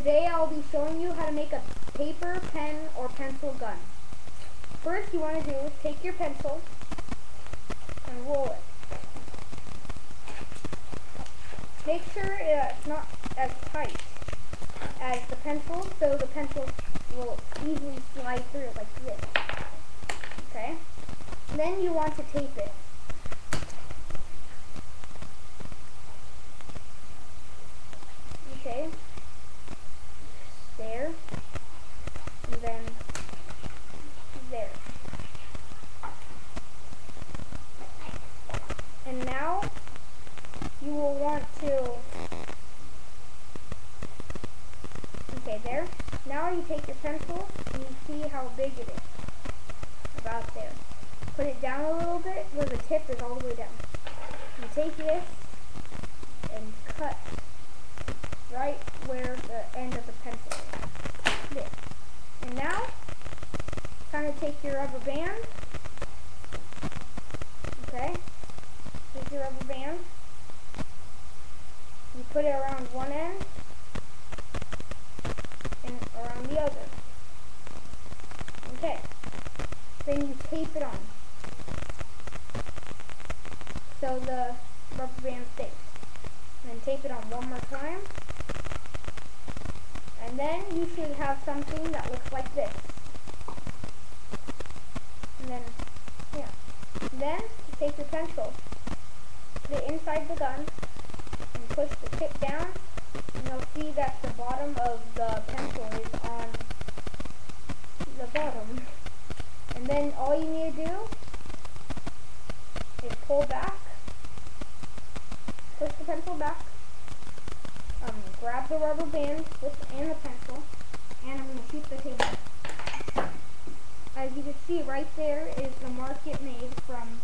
Today I'll be showing you how to make a paper, pen, or pencil gun. First you want to do is take your pencil and roll it. Make sure it's not as tight as the pencil, so the pencil will easily slide through it like this. Okay? Then you want to tape it. Okay? There. And then there. And now you will want to, okay, there. Now you take your pencil and you see how big it is. About there. Put it down a little bit where the tip is all the way down. You take this and cut right where the end of the pencil is. There. And now, kind of take your rubber band. Okay? Take your rubber band. You put it around one end and around the other. Okay. Then you tape it on, so the rubber band stays. And then tape it on one more time. And then you should have something that looks like this. And then, yeah. And then you take your pencil, put it inside the gun, and push the tip down. And you'll see that the bottom of the pencil is on the bottom. And then all you need to do is pull back, push the pencil back, grab the rubber band and the pencil, and I'm going to shoot the table. As you can see right there is the mark it made from